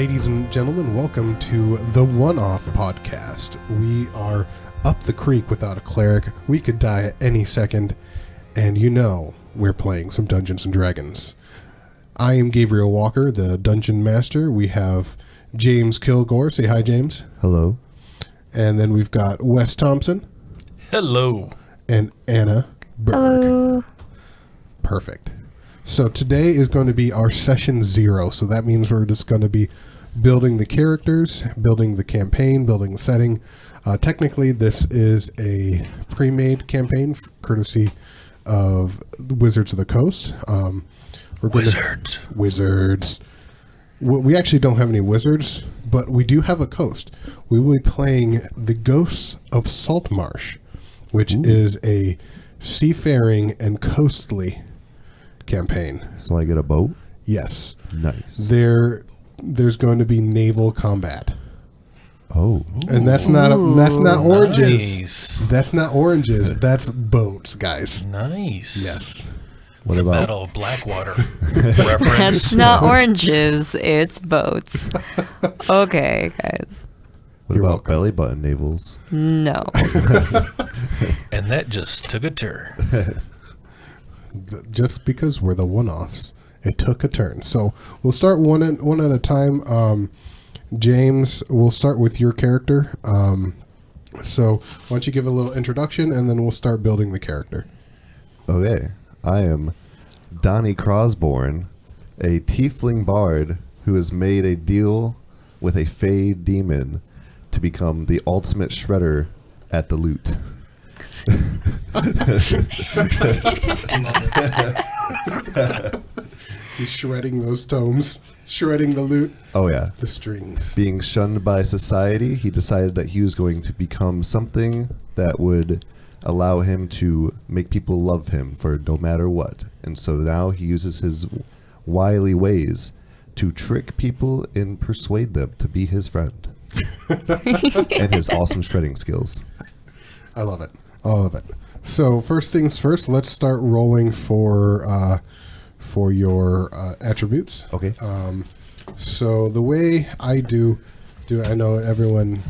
Ladies and gentlemen, welcome to the One-Off Podcast. We are up the creek without a cleric. We could die at any second, and you know we're playing some Dungeons & Dragons. I am Gabriel Walker, the Dungeon Master. We have James Kilgore. Say hi, James. Hello. And then we've got Wes Thompson. Hello. And Anna Burg. Hello. Perfect. So today is going to be our session 0. So that means we're just going to be building the characters, building the campaign, building the setting. Technically, this is a pre-made campaign, courtesy of Wizards of the Coast. Wizards. We actually don't have any wizards, but we do have a coast. We will be playing the Ghosts of Saltmarsh, which is a seafaring and coastly campaign. So I get a boat? Yes. Nice. There's going to be naval combat. Oh. And that's not oranges. Nice. That's not oranges. That's boats, guys. Nice. Yes. What about Battle of Blackwater reference? That's not oranges, it's boats. Okay, guys. what You're about welcome. belly button navels? No. And that just took a turn. Just because we're the one-offs, it took a turn. So we'll start one at a time. James, we'll start with your character. So why don't you give a little introduction, and then we'll start building the character. Okay. I am Donnie Crosborn, a tiefling bard who has made a deal with a fey demon to become the ultimate shredder at the loot. He's shredding those tomes, shredding the loot, Oh, yeah. the strings. Being shunned by society, he decided that he was going to become something that would allow him to make people love him for no matter what. And so now he uses his wily ways to trick people and persuade them to be his friend. And his awesome shredding skills. I love it. All of it. So first things first, let's start rolling for your attributes. Okay. So the way I do, I know everyone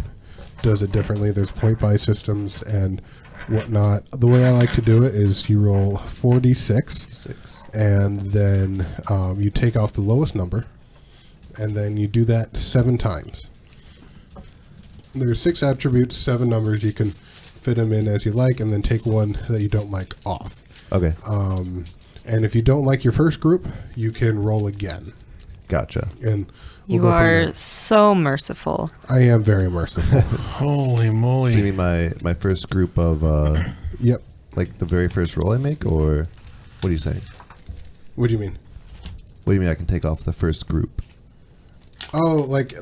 does it differently. There's point buy systems and whatnot. The way I like to do it is you roll 4d6, 6. and then you take off the lowest number, and then you do that 7 times. There's 6 attributes, 7 numbers. You can fit them in as you like, and then take one that you don't like off. Okay. And if you don't like your first group, you can roll again. Gotcha. And we'll You go from are there. so merciful. I am very merciful. Holy moly. So you mean my first group of, Yep. like the very first roll I make, or what are you saying? What do you mean? What do you mean I can take off the first group? Oh, like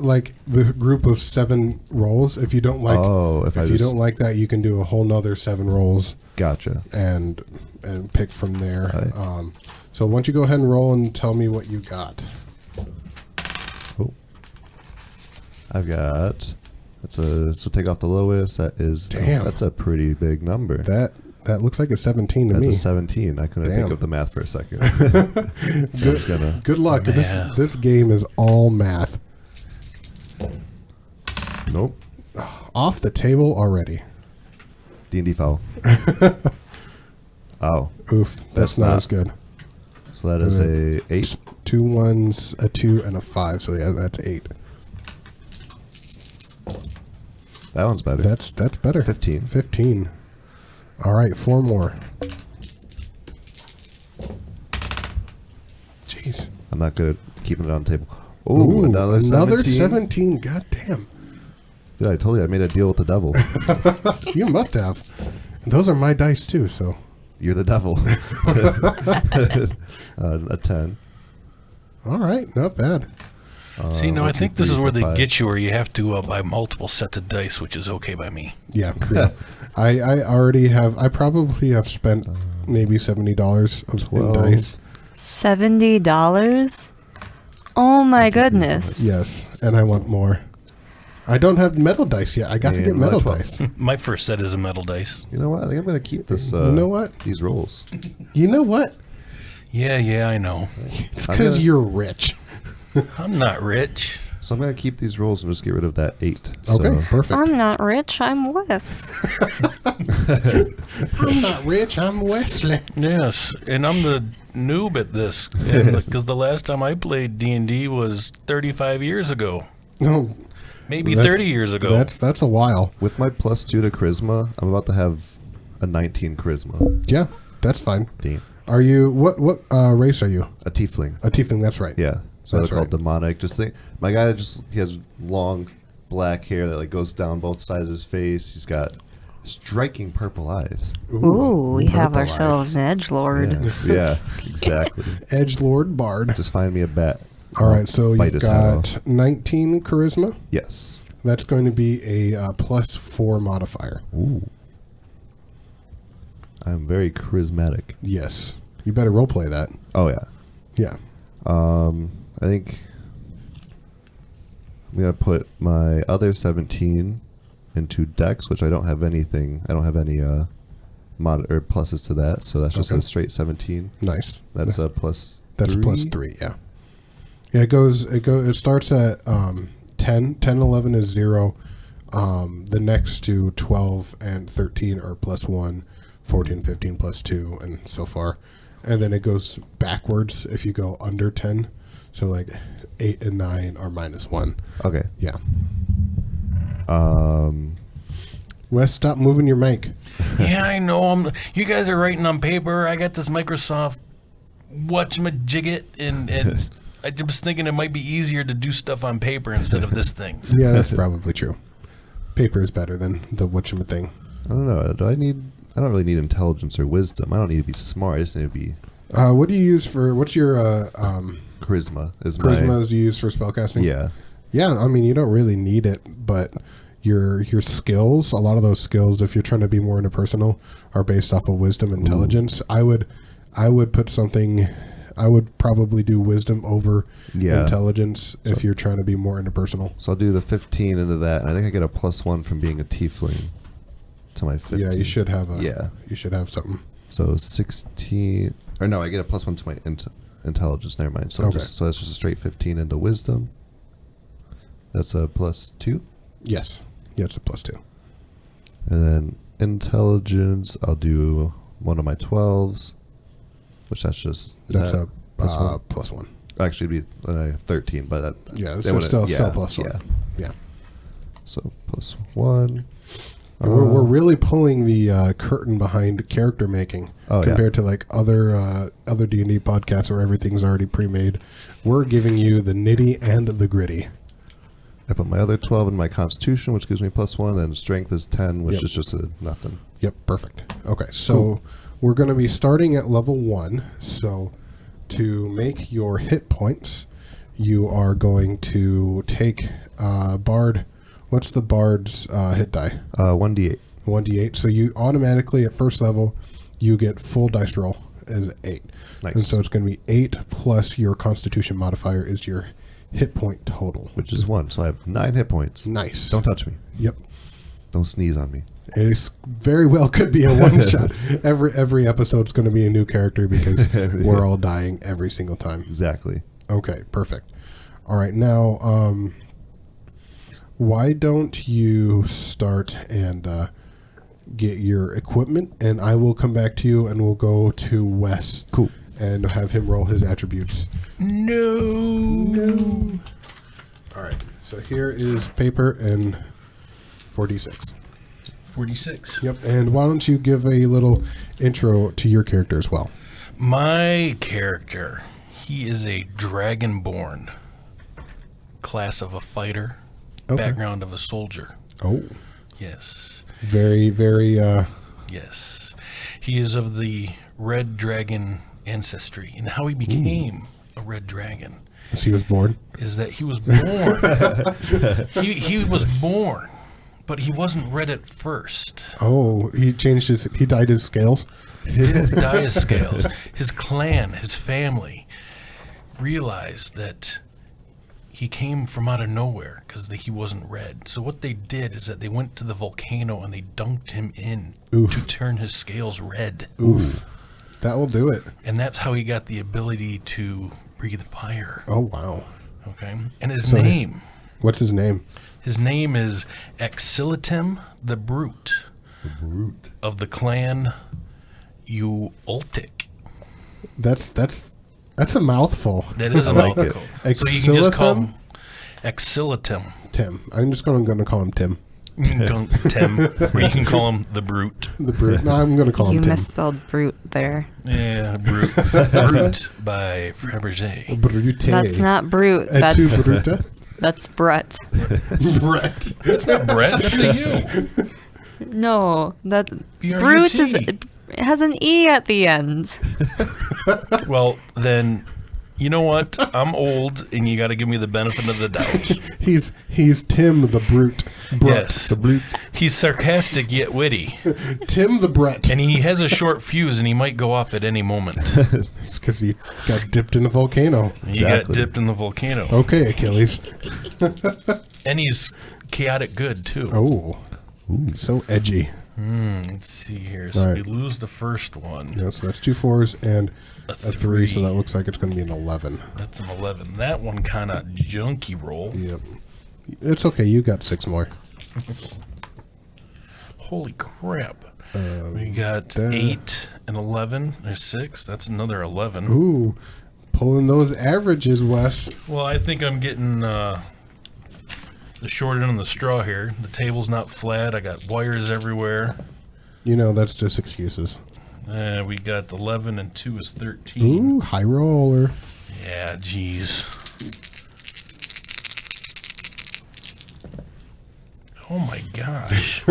the group of 7 rolls. If you don't like, if you don't like that, you can do a whole nother 7 rolls Gotcha. and pick from there. Right. So why don't you go ahead and roll and tell me what you got? Oh. I've got, so take off the lowest. That is, Damn. That's a pretty big number. That looks like a 17 to That's me. a 17. I couldn't think Damn. of the math for a second. So I'm just gonna, Good luck. Math. This game is all math. nope. Off the table already. D&D foul. Oh, Oof, that's That's not not- as good. so that is a 8. 2 1s, a 2, and a 5. So yeah, that's 8. That one's better. That's better. 15. 15. All right, 4 more. Jeez. I'm not good at keeping it on the table. Ooh, Ooh, another 17. God damn. Dude, I told you I made a deal with the devil. You must have. Those are my dice too, so. You're the devil. A 10. All right, not bad. See, no, I 1, 2, think this 3, is where 4, they 5. get you, where you have to buy multiple sets of dice, which is okay by me. Yeah. I already have, I probably have spent maybe $70 in 12. dice. $70? Oh my goodness. Yes, and I want more. I don't have metal dice yet. I got to And get metal another dice. My first set is a metal dice. You know what? I think I'm going to keep this. You know what? These rolls. You know what? Yeah, I know. It's I'm because gonna- you're rich. I'm not rich. So I'm going to keep these rolls and just get rid of that 8. Okay, perfect. I'm not rich. I'm Wes. I'm not rich. I'm Wesley. Yes, and I'm the noob at this because the last time I played D&D was 35 years ago, No, maybe That's- 30 years ago. that's a while. With my +2 to charisma, I'm about to have a 19 charisma. Yeah, that's fine. Damn. Are you what race are you? A tiefling. A tiefling. That's right. Yeah. So That's they're called right. demonic. Just think, my guy he has long black hair that like goes down both sides of his face. He's got striking purple eyes. Ooh, we have purple ourselves an edgelord. Yeah, exactly. Edgelord Bard. Just find me a bat. All right, so Bite you've his head got off. 19 charisma. Yes. That's going to be a +4 modifier. Ooh. I'm very charismatic. Yes. You better roleplay that. Oh yeah. Yeah. I think I'm gonna put my other 17 into Dex, which I don't have anything. I don't have any mod or pluses to that, so that's just Okay. a straight 17. Nice. That's a plus. That's 3. +3. Yeah. Yeah. It starts at 10. 10, 11 is 0. The next to 12 and 13 are +1. 14, 15 +2, and so far. And then it goes backwards if you go under 10. So like 8 and 9 are -1. Okay. Yeah. Wes, stop moving your mic. Yeah, I know. You guys are writing on paper. I got this Microsoft whatchamajigget, and I was thinking it might be easier to do stuff on paper instead of this thing. Yeah, that's probably true. Paper is better than the whatchamit thing. I don't know. I don't really need intelligence or wisdom. I don't need to be smart. I just need to be What do you use for? What's your charisma. Is charisma? Is you use for spellcasting? Yeah. Yeah, I mean you don't really need it, but your skills, a lot of those skills, if you're trying to be more interpersonal, are based off of wisdom and intelligence. I would put something. I would probably do wisdom over intelligence if you're trying to be more interpersonal. So I'll do the 15 into that, and I think I get a +1 from being a tiefling to my 15. Yeah, you should have You should have something. So 16, or no, I get a +1 to my intelligence. Never mind. So Okay. so that's just a straight 15 into wisdom. That's a +2, Yes. Yeah, it's a +2. and then intelligence. I'll do one of my 12s, which that's just That's that a +1? +1. Actually, it'd be 13, but that Yeah, that so wouldn't- still yeah, +1. Yeah. Yeah. So +1. And we're really pulling the curtain behind character making compared to like other D&D podcasts where everything's already pre-made. We're giving you the nitty and the gritty. I put my other 12 in my constitution, which gives me +1, and strength is 10, which Yep. is just a nothing. Yep, perfect. Okay, so we're going to be starting at level 1. So to make your hit points, you are going to take Bard. What's the Bard's hit die? 1d8. 1d8. So you automatically, at first level, you get full dice roll as 8. Nice. And so it's going to be 8 plus your constitution modifier is your hit point total. Which is 1, so I have 9 hit points. Nice. Don't touch me. Yep. Don't sneeze on me. It very well could be a one shot. Every episode's going to be a new character because we're all dying every single time. Exactly. Okay, perfect. All right, now, why don't you start and get your equipment, and I will come back to you, and we'll go to Wes. Cool. And have him roll his attributes. No. All right, so here is paper and 4d6. 46. Yep, and why don't you give a little intro to your character as well? My character, he is a dragonborn, class of a fighter, Okay. background of a soldier. Oh, Yes. very, very, Yes. He is of the red dragon ancestry, and how he became a red dragon as he was born. is that he was born. he was born, but he wasn't red at first. Oh, he dyed his scales. He didn't dye his scales. His clan, his family, realized that he came from out of nowhere because he wasn't red. So what they did is that they went to the volcano and they dunked him in to turn his scales red. Oof. That will do it. And that's how he got the ability to breathe fire. Oh, wow. Okay? And his name What's his name? His name is Exilitim the Brute. The Brute. Of the clan Ultic. That's a mouthful. That is a like mouthful. it. So you can just call Exilitum? him Exilitum. Tim. I'm just going to call him Tim. Tim. Or you can call him the Brute. The Brute. No, I'm going to call him You Tim. misspelled brute there. Yeah, Brute. Brute by Fabergé. Brute. That's not brute. Et tu, That's Brute? that's Brett. Brett. That's not Brett. That's a U. No, that B-R-U-T. brute is it has an E at the end. Well, then, you know what? I'm old, and you got to give me the benefit of the doubt. He's Tim the Brute. Yes. The Brute. He's sarcastic yet witty. Tim the Brett. And he has a short fuse, and he might go off at any moment. It's because he got dipped in a volcano. He got Exactly. dipped in the volcano. Okay, Achilles. And he's chaotic good, too. Oh, so edgy. Let's see here. So All right. we lose the first one. Yeah, so that's 2 4s and A a 3, so that looks like it's going to be an 11. That's an 11. That one kind of junky roll. Yep. It's okay. You got 6 more. Holy crap. We got that- 8 and 11. There's 6. That's another 11. Ooh, pulling those averages, Wes. Well, I think I'm getting the short end of the straw here. The table's not flat. I got wires everywhere. You know, that's just excuses. We got 11 and 2 is 13. Ooh, high roller. Yeah, jeez. Oh my gosh.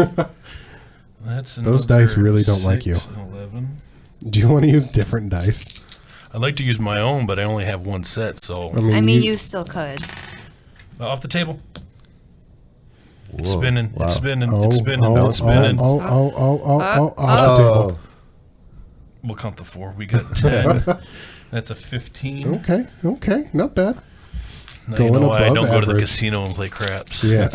That's Those dice another really don't like 6 you. and 11. Do you want to use different dice? I'd like to use my own, but I only have one set, so I mean, you still could. off the table. Whoa. It's spinning. Wow. It's spinning. Oh, It's spinning. oh, It's spinning. off the Oh. table. We'll count the 4. We got 10. That's a 15. Okay, not bad. Now Going you know why I above don't go to the average. casino and play craps. Yeah.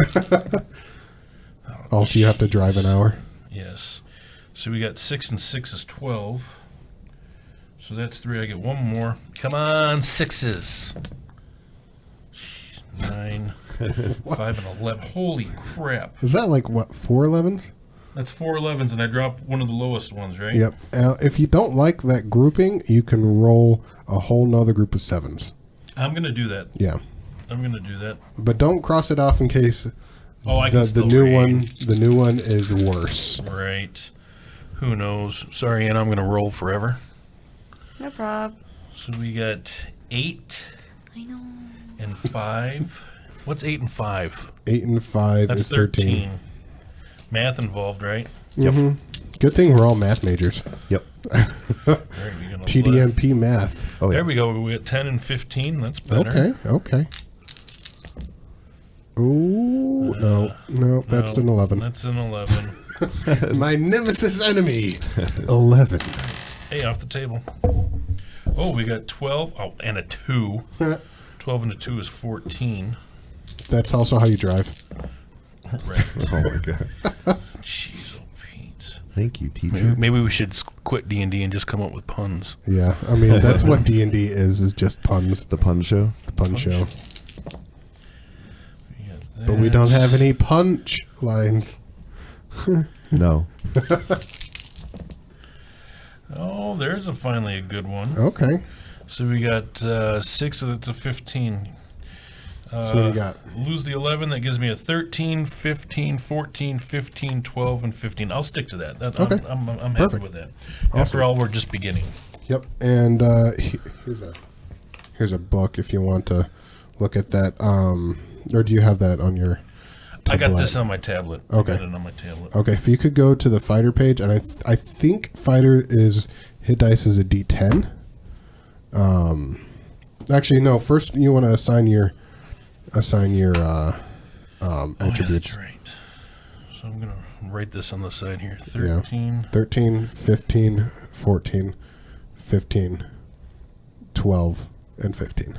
Also, you have to drive an hour. Yes. So we got 6 and 6 is 12. So that's 3. I get one more. Come on, 6s. 9, 5, and 11. Holy crap. Is that like, what, 4 11s? That's 4 11s, and I dropped one of the lowest ones, right? Yep. If you don't like that grouping, you can roll a whole nother group of 7s. I'm going to do that. Yeah. I'm going to do that. But don't cross it off in case Oh, I can the still new read. one the new one is worse. Right. Who knows? Sorry, Anna, I'm going to roll forever. No problem. So we got 8 I know. and 5. What's 8 and 5? 8 and 5 That's is 13. Math involved, right? Mm-hmm. Good thing we're all math majors. Yep. All right, we gonna TDMP math. Oh, yeah. There we go. We got 10 and 15. That's better. Okay. Ooh, no, that's an 11. That's an 11. My nemesis enemy. 11. Hey, off the table. Oh, we got 12. Oh, and a 2. 12 and a 2 is 14. That's also how you drive. Right. Oh, my God. Jeez, oh, Pete. Thank you, teacher. Maybe we should quit D&D and just come up with puns. Yeah, I mean, that's what D&D is just puns. The pun show? The pun show. We got But we don't that. have any punch lines. No. Oh, there's finally a good one. Okay. So we got 6, so that's a 15. So what do you got? Lose the 11, that gives me a 13, 15, 14, 15, 12, and 15. I'll stick to that. Okay. I'm happy Perfect. with that. Awesome. After all, we're just beginning. Yep. And here's a book if you want to look at that. Or do you have that on your I got tablet? this on my tablet. Okay. I got it on my tablet. Okay, if you could go to the fighter page, and I think fighter is hit dice is a D10. Actually, no. First, you want to assign your attributes. That's right. So I'm gonna write this on the side here. Yeah. 13. 13, 15, 14, 15, 12, and 15.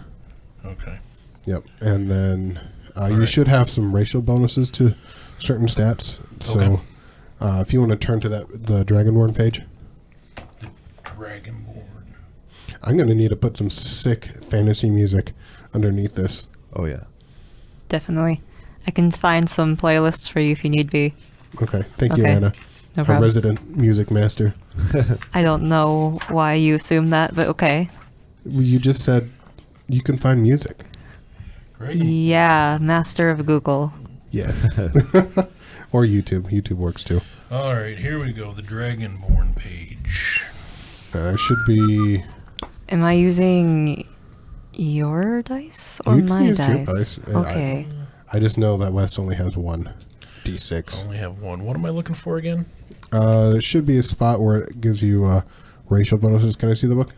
Okay. Yep. And then you right. should have some racial bonuses to certain stats. So Okay. if you want to turn to the Dragonborn page, Dragonborn. I'm going to need to put some sick fantasy music underneath this. Oh, yeah. definitely. I can find some playlists for you if you need be. Okay. Thank you, Okay. Anna. No Our problem. resident music master. I don't know why you assume that, but okay. You just said you can find music. Right? Yeah, master of Google. Yes. Or YouTube. YouTube works too. All right, here we go. The Dragonborn page. Should be. Am I using your dice or You can my use your dice? dice. Okay. I just know that Wes only has one I D6. only have one. What am I looking for again? There should be a spot where it gives you racial bonuses. Can I see the book?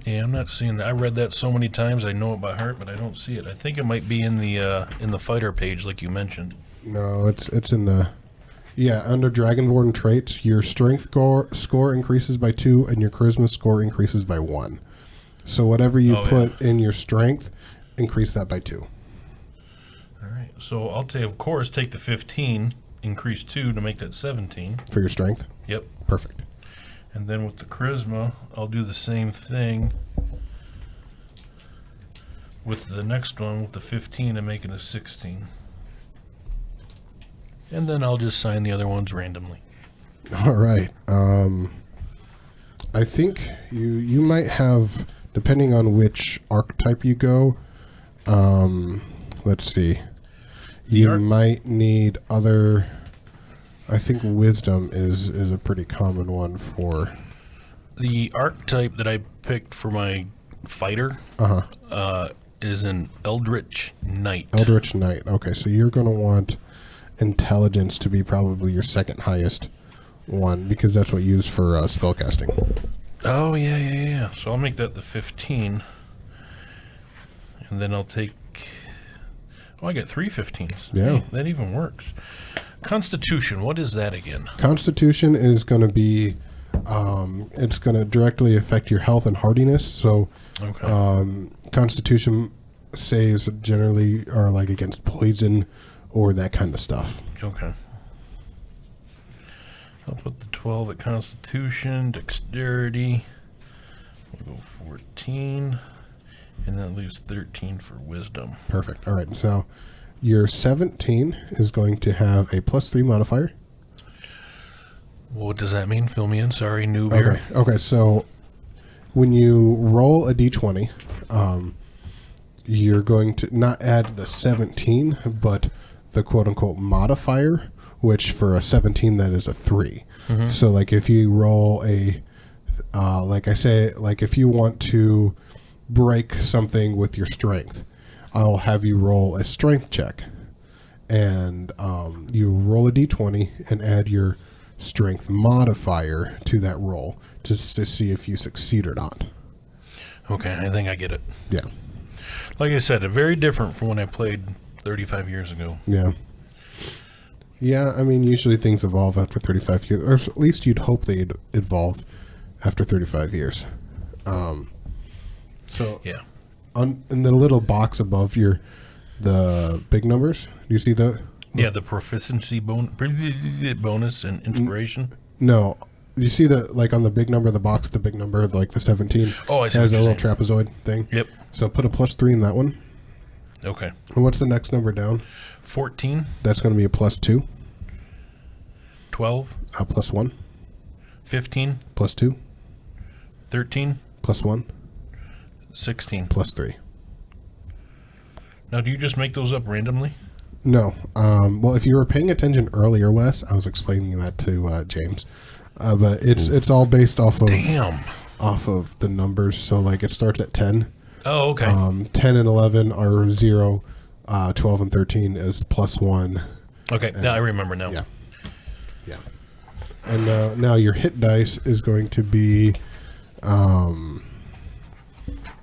Yeah, I'm not seeing that. I read that so many times. I know it by heart, but I don't see it. I think it might be in the fighter page, like you mentioned. No, it's in the. Yeah, under Dragonborn traits, your strength score increases by 2 and your charisma score increases by 1. So whatever you put in your strength, increase that by 2. All right. So I'll of course, take the 15, increase 2 to make that 17. For your strength? Yep. Perfect. And then with the charisma, I'll do the same thing with the next one, with the 15 and make it a 16. And then I'll just sign the other ones randomly. All right. I think you might have, depending on which archetype you go, let's see. You might need other. I think wisdom is a pretty common one for. The archetype that I picked for my fighter is an Eldritch Knight. Eldritch Knight. Okay, so you're going to want intelligence to be probably your second highest one because that's what you use for spellcasting. Oh, yeah. So I'll make that the 15. And then I'll take... Oh, I got 3 15s. Yeah. Hey, that even works. Constitution, what is that again? Constitution is going to be... it's going to directly affect your health and hardiness. So Constitution saves generally are like against poison or that kind of stuff. Okay. I'll put the 12 at Constitution, Dexterity. We'll go 14. And that leaves 13 for Wisdom. Perfect. All right. So your 17 is going to have a +3 modifier. What does that mean? Fill me in. Sorry, noob here. Okay. So when you roll a d20, you're going to not add the 17, but the quote-unquote modifier, which for a 17, that is a 3. Mm-hmm. So, like, if you roll a, like I say, like if you want to break something with your strength, I'll have you roll a strength check. And you roll a d20 and add your strength modifier to that roll just to see if you succeed or not. Okay, I think I get it. Yeah. Like I said, very different from when I played 35 years ago. Yeah. Yeah, I mean, usually things evolve after 35 years, or at least you'd hope they'd evolve after 35 years. So, yeah. In the little box above the big numbers, do you see the... Yeah, the proficiency bonus and inspiration. No. You see the, like on the big number, the box, the big number, like the 17? Oh, I see. Has a little trapezoid thing. Yep. So put a +3 in that one. Okay. And what's the next number down? 14. That's going to be a +2. 12. +1. 15. +2. 13. +1. 16. +3. Now, do you just make those up randomly? No. Well, if you were paying attention earlier, Wes, I was explaining that to James. But it's all based off of the numbers. So, like, it starts at 10. Oh, okay. 10 and 11 are 0. 12 and 13 is +1. Okay, now I remember now. Yeah. And now your hit dice is going to be...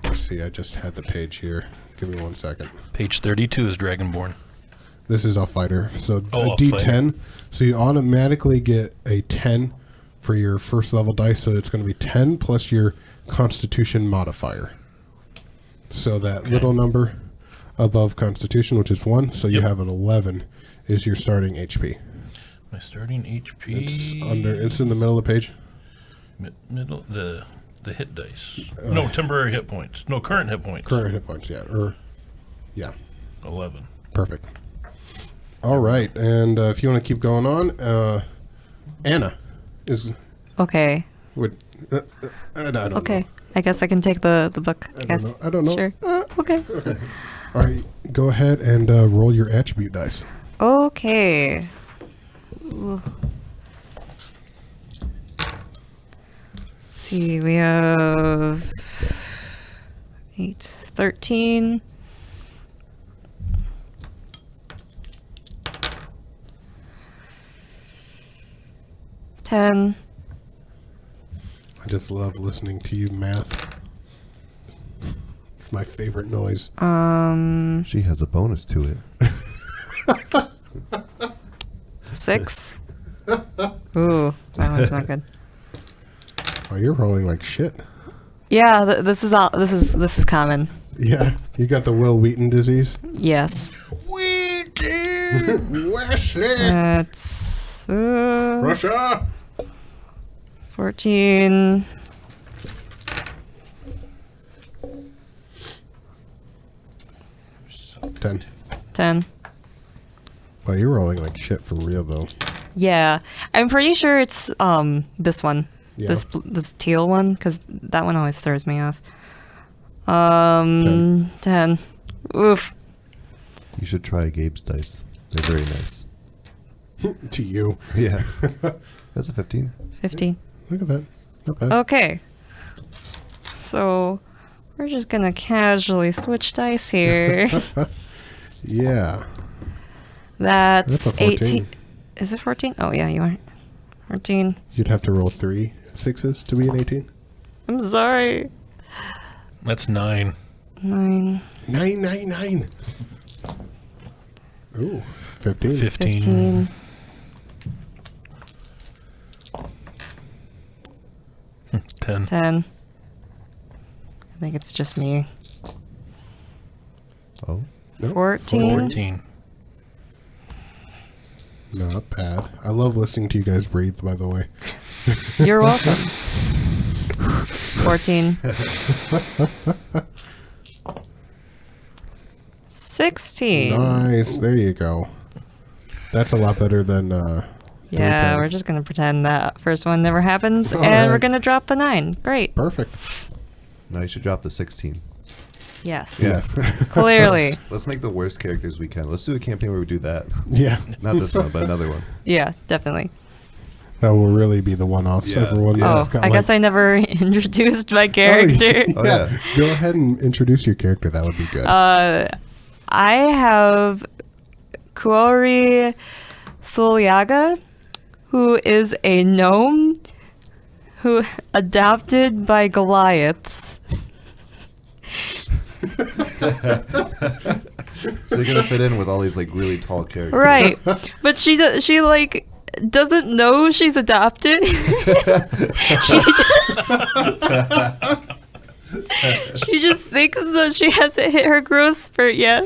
let's see, I just had the page here. Give me 1 second. Page 32 is Dragonborn. This is a fighter. So a a D10. fighter. So you automatically get a 10 for your first level dice. So it's going to be 10 plus your Constitution modifier. So that little number above Constitution, which is 1, so you have an 11, is your starting HP. My starting HP. It's in the middle of the page. Middle, the hit dice. No, temporary hit points. No, current hit points. Current hit points, yeah. 11. Perfect. All right, and if you want to keep going on, Anna is... Okay. I don't Okay. know. I guess I can take the book. I don't know. Sure. Okay. All right, go ahead and roll your attribute dice. Okay. Ooh. Let's see, we have 8, 13. I just love listening to you math. It's my favorite noise. She has a bonus to it. 6. Ooh, that one's not good. Oh, you're rolling like shit. Yeah, this is common. Yeah, you got the Will Wheaton disease. Yes. Wheaton, Wesley. That's Russia. 14. 10. Well, you're rolling like shit for real, though. Yeah, I'm pretty sure it's this one, Yeah. this teal one, because that one always throws me off. 10. Oof. You should try Gabe's dice. They're very nice. To you. Yeah. That's a 15. 15. Look at that. Not bad. Okay. So we're just gonna casually switch dice here. Yeah. That's a 14. 18. Is it 14? Oh yeah, you are. 14. You'd have to roll 3 6s to be an 18. I'm sorry. That's 9. 9. 9. Ooh, 15. 15. 10. 10. I think it's just me. Oh. Nope. 14. 14. Not bad. I love listening to you guys breathe, by the way. You're welcome. 14. 16. Nice. There you go. That's a lot better than... Yeah, 3 we're times. just going to pretend that first one never happens, All and we're right. going to drop the 9. Great. Perfect. No, you should drop the 16. Yes. Yes. Clearly. Let's make the worst characters we can. Let's do a campaign where we do that. Yeah. Not this one, but another one. Yeah, definitely. That will really be the one-offs. Yeah. Everyone Yeah. has Oh, got I guess I never introduced my Oh, character. Oh, yeah. Go ahead and introduce your character. That would be good. I have Kuori Thuliaga, who is a gnome who adopted by Goliaths. So you're gonna fit in with all these like really tall characters, Right. But she like doesn't know she's adopted. She just thinks that she hasn't hit her growth spurt yet.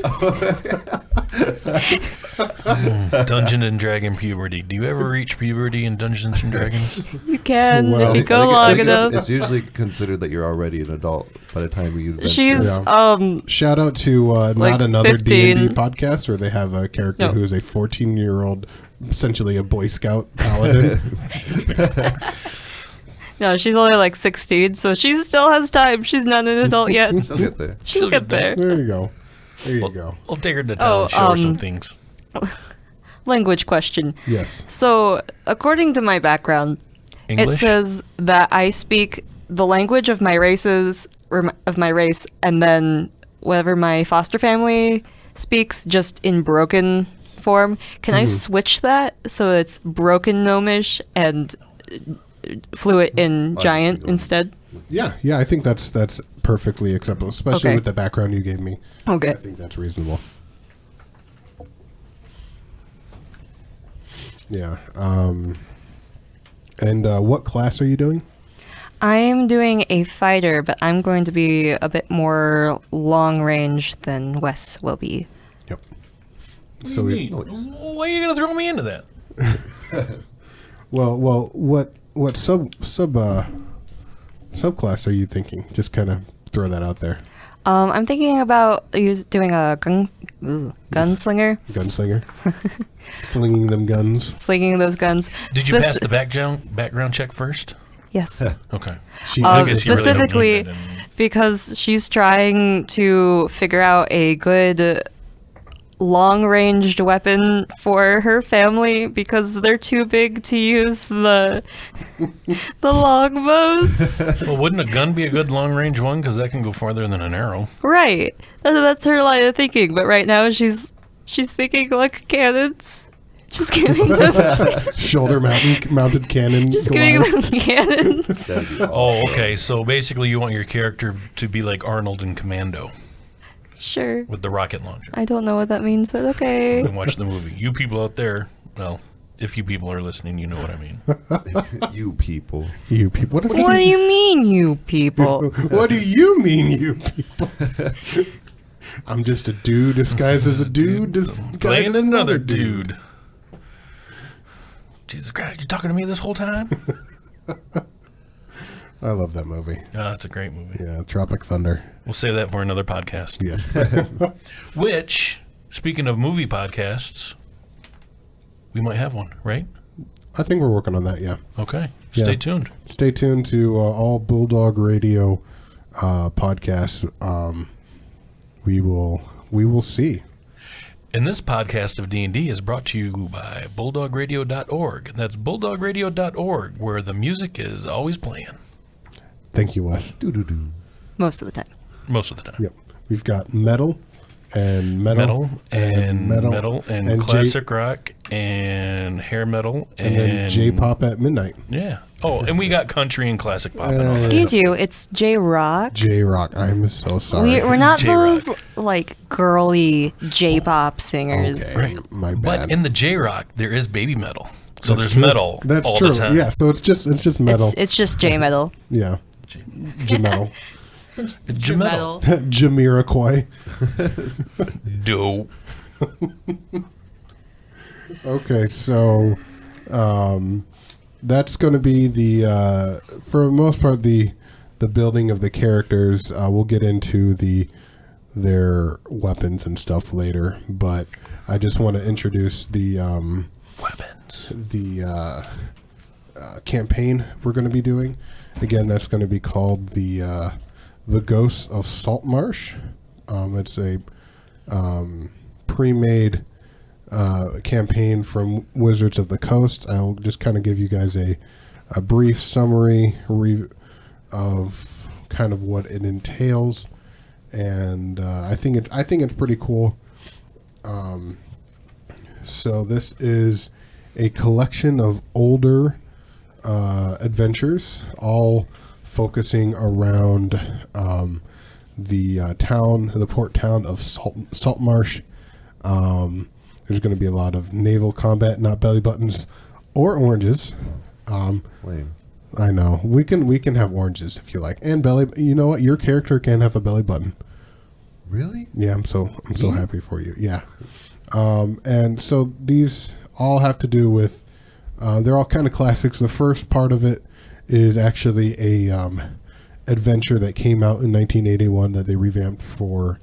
Dungeon and Dragon puberty. Do you ever reach puberty in Dungeons and Dragons? You can Well, if you I go I long think enough. it's usually considered that you're already an adult by the time you adventure. She's Yeah. Shout out to like not another 15. D&D podcast where they have a character No. who is a 14-year-old, essentially a Boy Scout paladin. No, she's only like 16, so she still has time. She's not an adult yet. She'll get there. She'll get there. There you go. There you go. I'll take her to town Oh, and show her some things. Language question. Yes. So, according to my background, English? it says that I speak the language of my race, and then whatever my foster family speaks, just in broken form. Can I switch that so it's broken gnomish and fluent in giant instead? Yeah, I think that's perfectly acceptable, especially Okay. with the background you gave me. Okay. I think that's reasonable. Yeah. And what class are you doing? I'm doing a fighter, but I'm going to be a bit more long range than Wes will be. Yep. What So do we you mean? Why are you going to throw me into that? well, what subclass are you thinking? Just kind of throw that out there. I'm thinking about doing a gunslinger. Gunslinger. Slinging them guns. Slinging those guns. Did you pass the background check first? Yes. Okay. I guess you really don't need specifically it, because she's trying to figure out a good long-ranged weapon for her family because they're too big to use the longbows. Well, wouldn't a gun be a good long-range one? Because that can go farther than an arrow. Right. That's her line of thinking. But right now she's thinking like cannons. She's giving them Shoulder-mounted cannon. just giving them cannons. Oh, okay. So basically you want your character to be like Arnold in Commando Sure. with the rocket launcher. I don't know what that means, but okay. And watch the movie. You people out there, well, if you people are listening, you know what I mean. You people. You people. What does What do that you mean, you people? What do you mean, you people? I'm just a dude disguised as a dude disguised Playing as another dude. Jesus Christ, you talking to me this whole time? I love that movie. Yeah, it's a great movie. Yeah, Tropic Thunder. We'll save that for another podcast. Yes. Which, speaking of movie podcasts, we might have one, right? I think we're working on that, yeah. Okay. Yeah. Stay tuned. Stay tuned to all Bulldog Radio podcasts. We will see. And this podcast of D&D is brought to you by bulldogradio.org. That's bulldogradio.org, where the music is always playing. Thank you, Wes. Most of the time. Most of the time. Yep. We've got metal and Metal and and classic rock and hair metal and then J-pop at midnight. Yeah. Oh, and we got country and classic pop. And all that Excuse stuff. you, it's J-Rock. J-Rock. I'm so sorry. We're not J-Rock. those like girly J-pop singers. Okay, my bad. But in the J-rock, there is baby metal. So That's there's true. metal That's all true. the time. Yeah, so it's just metal. It's just J-metal. Yeah. J-metal. J-metal. Jamiroquai. Dope. Okay, so that's going to be the for the most part the building of the characters. We'll get into their weapons and stuff later, but I just want to introduce the Weapons. the campaign we're going to be doing. Again, that's going to be called the Ghosts of Saltmarsh. It's a pre-made campaign from Wizards of the Coast. I'll just kind of give you guys a brief summary of kind of what it entails, and I think it's pretty cool. So this is a collection of older adventures, all focusing around the port town of Saltmarsh. There's going to be a lot of naval combat, not belly buttons or oranges. Lame. I know we can have oranges if you like, and belly. You know what? Your character can have a belly button. Really? Yeah, I'm so happy for you. Yeah, and so these all have to do with. They're all kind of classics. The first part of it is actually a adventure that came out in 1981 that they revamped for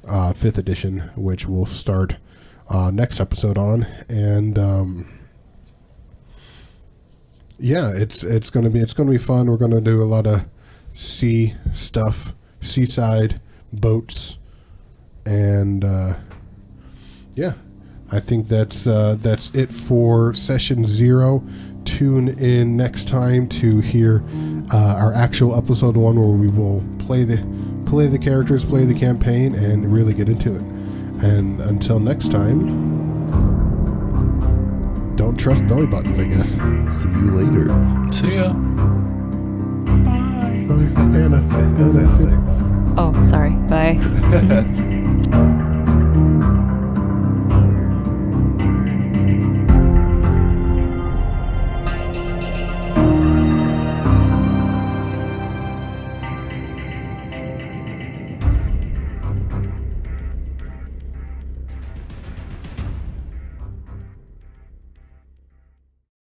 5th edition, which we'll start next episode on. And yeah, it's gonna be fun. We're gonna do a lot of sea stuff, seaside boats, and yeah. I think that's it for session 0. Tune in next time to hear our actual episode 1, where we will play the characters, play the campaign, and really get into it. And until next time, don't trust belly buttons, I guess. See you later. See ya. That's it. Oh, sorry. Bye.